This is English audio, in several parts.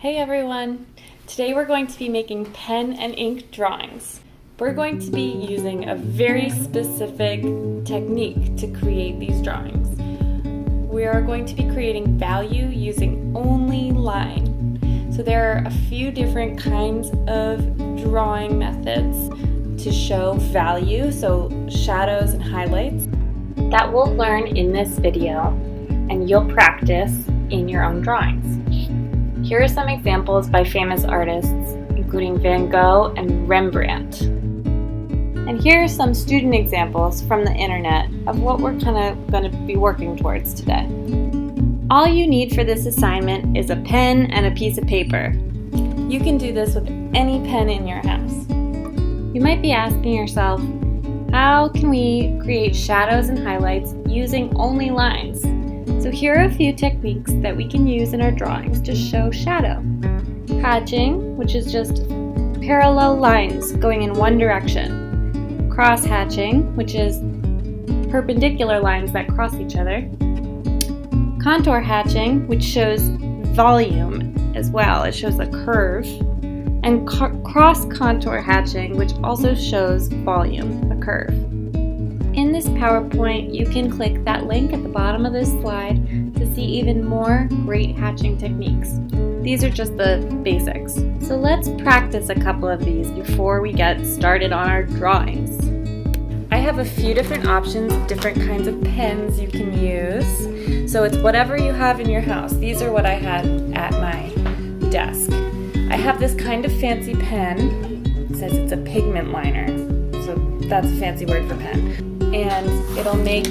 Hey everyone! Today we're going to be making pen and ink drawings. We're going to be using a very specific technique to create these drawings. We are going to be creating value using only line. So there are a few different kinds of drawing methods to show value, so shadows and highlights, that we'll learn in this video and you'll practice in your own drawings. Here are some examples by famous artists, including Van Gogh and Rembrandt. And here are some student examples from the internet of what we're going to be working towards today. All you need for this assignment is a pen and a piece of paper. You can do this with any pen in your house. You might be asking yourself, how can we create shadows and highlights using only lines? So here are a few techniques that we can use in our drawings to show shadow. Hatching, which is just parallel lines going in one direction. Cross hatching, which is perpendicular lines that cross each other. Contour hatching, which shows volume as well. It shows a curve. And cross contour hatching, which also shows volume, a curve. In this PowerPoint, you can click that link at the bottom of this slide to see even more great hatching techniques. These are just the basics. So let's practice a couple of these before we get started on our drawings. I have a few different options of different kinds of pens you can use. So it's whatever you have in your house. These are what I had at my desk. I have this kind of fancy pen. It says it's a pigment liner, so that's a fancy word for pen. And it'll make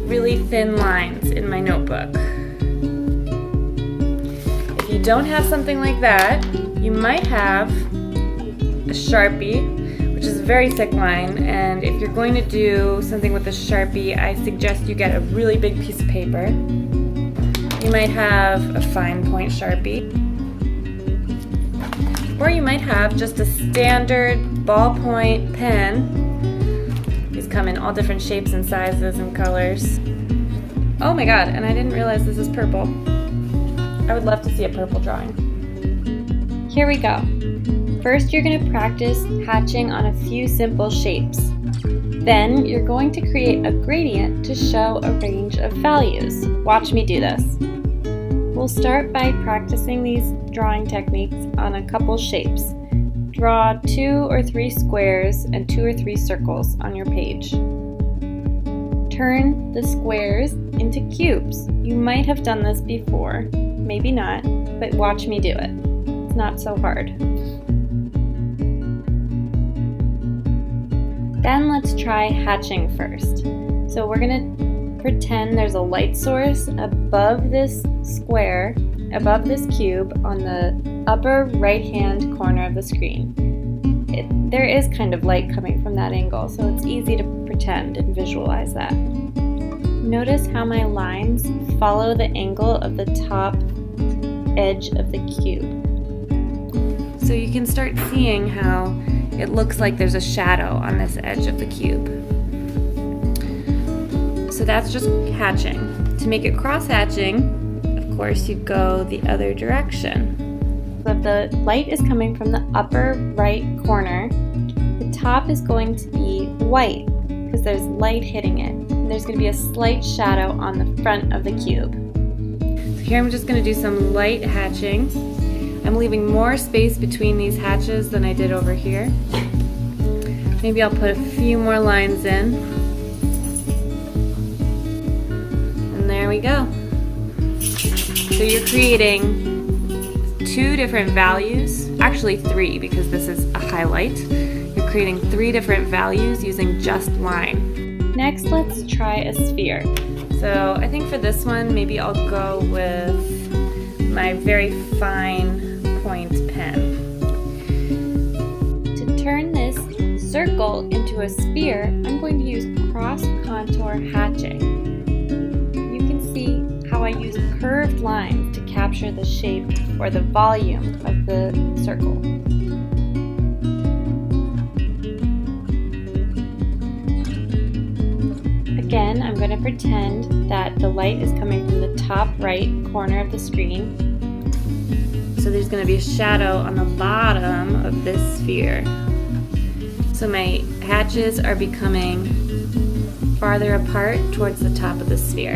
really thin lines in my notebook. If you don't have something like that, you might have a Sharpie, which is a very thick line, and if you're going to do something with a Sharpie, I suggest you get a really big piece of paper. You might have a fine point Sharpie. Or you might have just a standard ballpoint pen. These come in all different shapes and sizes and colors. Oh my god, and I didn't realize this is purple. I would love to see a purple drawing. Here we go. First, you're going to practice hatching on a few simple shapes. Then, you're going to create a gradient to show a range of values. Watch me do this. We'll start by practicing these drawing techniques on a couple shapes. Draw 2 or 3 squares and 2 or 3 circles on your page. Turn the squares into cubes. You might have done this before, maybe not, but watch me do it. It's not so hard. Then let's try hatching first. So we're going to pretend there's a light source above this square, above this cube on the upper right-hand corner of the screen. There is kind of light coming from that angle, so it's easy to pretend and visualize that. Notice how my lines follow the angle of the top edge of the cube. So you can start seeing how it looks like there's a shadow on this edge of the cube. So that's just hatching. To make it cross-hatching, of course, you go the other direction. So the light is coming from the upper right corner. The top is going to be white because there's light hitting it. And there's going to be a slight shadow on the front of the cube. So here I'm just going to do some light hatching. I'm leaving more space between these hatches than I did over here. Maybe I'll put a few more lines in. And there we go. So you're creating 2 different values, actually 3 because this is a highlight. You're creating 3 different values using just line. Next, let's try a sphere. So I think for this one, maybe I'll go with my very fine point pen. To turn this circle into a sphere, I'm going to use cross contour hatching. You can see how I use curved lines to capture the shape or the volume of the circle. Again, I'm going to pretend that the light is coming from the top right corner of the screen. So so there's going to be a shadow on the bottom of this sphere. So my hatches are becoming farther apart towards the top of the sphere.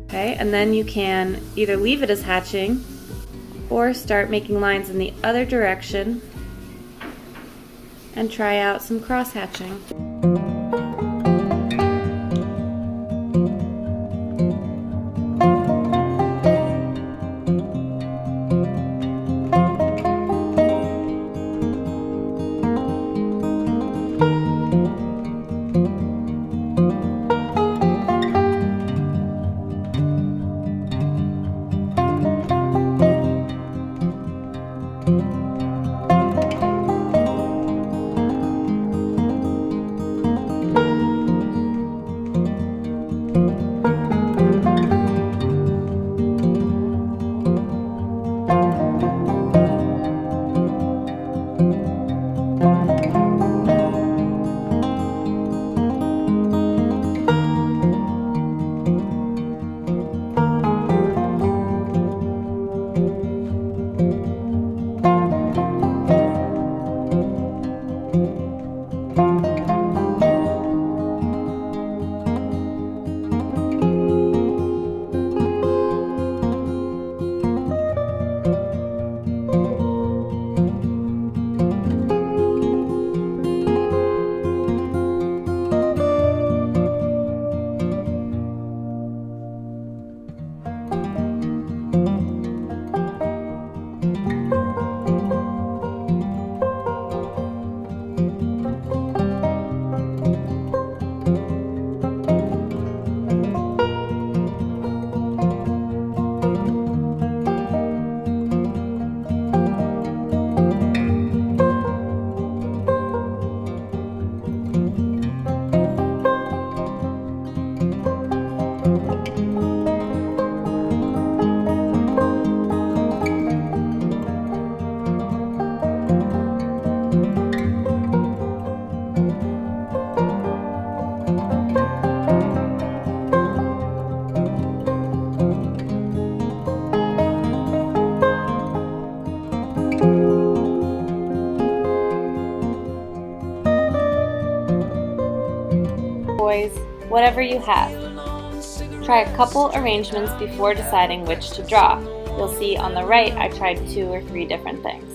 Okay, and then you can either leave it as hatching or start making lines in the other direction and try out some cross hatching. Boys, whatever you have. Try a couple arrangements before deciding which to draw. You'll see on the right I tried 2 or 3 different things.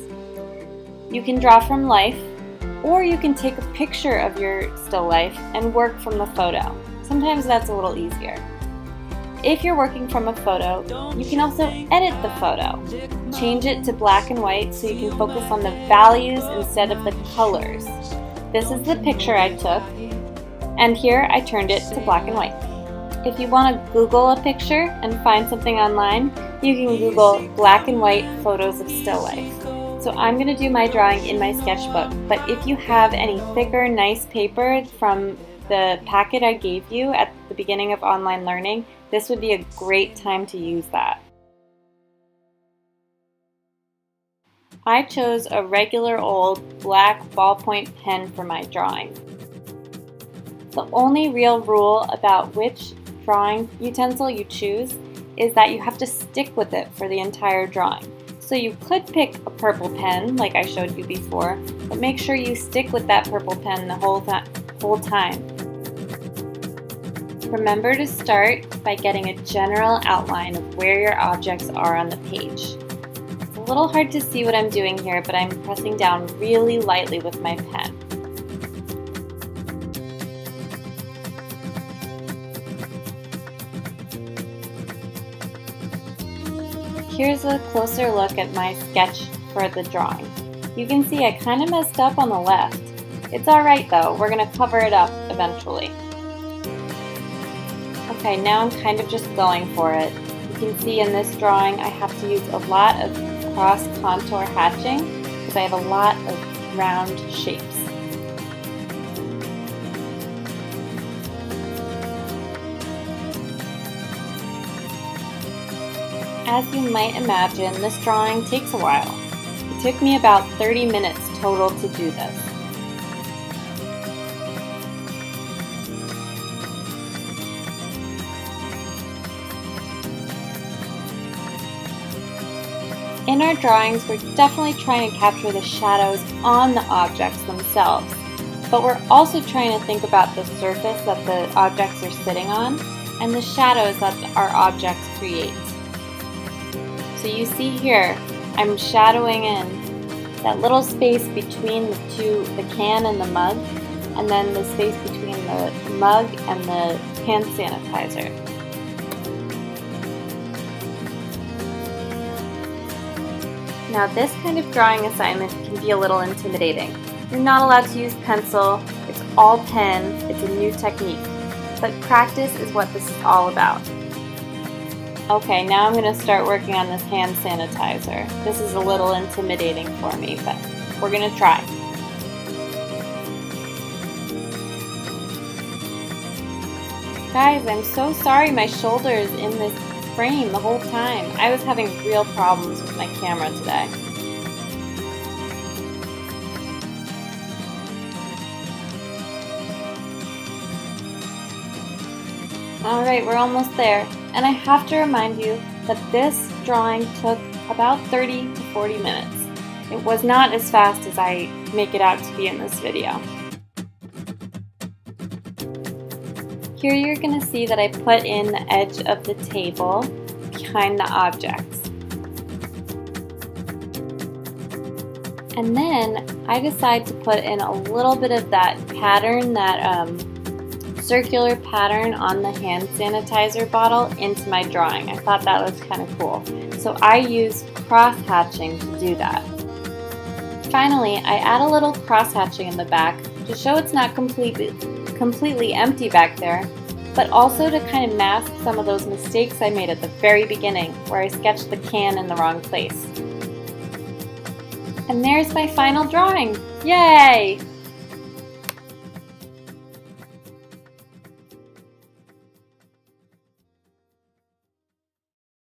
You can draw from life, or you can take a picture of your still life and work from the photo. Sometimes that's a little easier. If you're working from a photo, you can also edit the photo. Change it to black and white so you can focus on the values instead of the colors. This is the picture I took, and here I turned it to black and white. If you want to Google a picture and find something online, you can Google black and white photos of still life. So I'm going to do my drawing in my sketchbook, but if you have any thicker, nice paper from the packet I gave you at the beginning of online learning, this would be a great time to use that. I chose a regular old black ballpoint pen for my drawing. The only real rule about which drawing utensil you choose is that you have to stick with it for the entire drawing. So you could pick a purple pen like I showed you before, but make sure you stick with that purple pen the whole time. Remember to start by getting a general outline of where your objects are on the page. It's a little hard to see what I'm doing here, but I'm pressing down really lightly with my pen. Here's a closer look at my sketch for the drawing. You can see I kind of messed up on the left. It's alright though, we're going to cover it up eventually. Okay, now I'm kind of just going for it. You can see in this drawing I have to use a lot of cross contour hatching because I have a lot of round shapes. As you might imagine, this drawing takes a while. It took me about 30 minutes total to do this. In our drawings, we're definitely trying to capture the shadows on the objects themselves, but we're also trying to think about the surface that the objects are sitting on and the shadows that our objects create. So you see here, I'm shadowing in that little space between the can and the mug, and then the space between the mug and the hand sanitizer. Now this kind of drawing assignment can be a little intimidating. You're not allowed to use pencil, it's all pen, it's a new technique. But practice is what this is all about. Okay, now I'm going to start working on this hand sanitizer. This is a little intimidating for me, but we're going to try. Guys, I'm so sorry my shoulder is in this frame the whole time. I was having real problems with my camera today. Alright, we're almost there. And I have to remind you that this drawing took about 30 to 40 minutes. It was not as fast as I make it out to be in this video. Here you're going to see that I put in the edge of the table behind the objects. And then I decide to put in a little bit of that pattern, that circular pattern on the hand sanitizer bottle into my drawing. I thought that was kind of cool. So I used cross-hatching to do that. Finally, I add a little cross-hatching in the back to show it's not completely empty back there, but also to kind of mask some of those mistakes I made at the very beginning where I sketched the can in the wrong place. And there's my final drawing! Yay!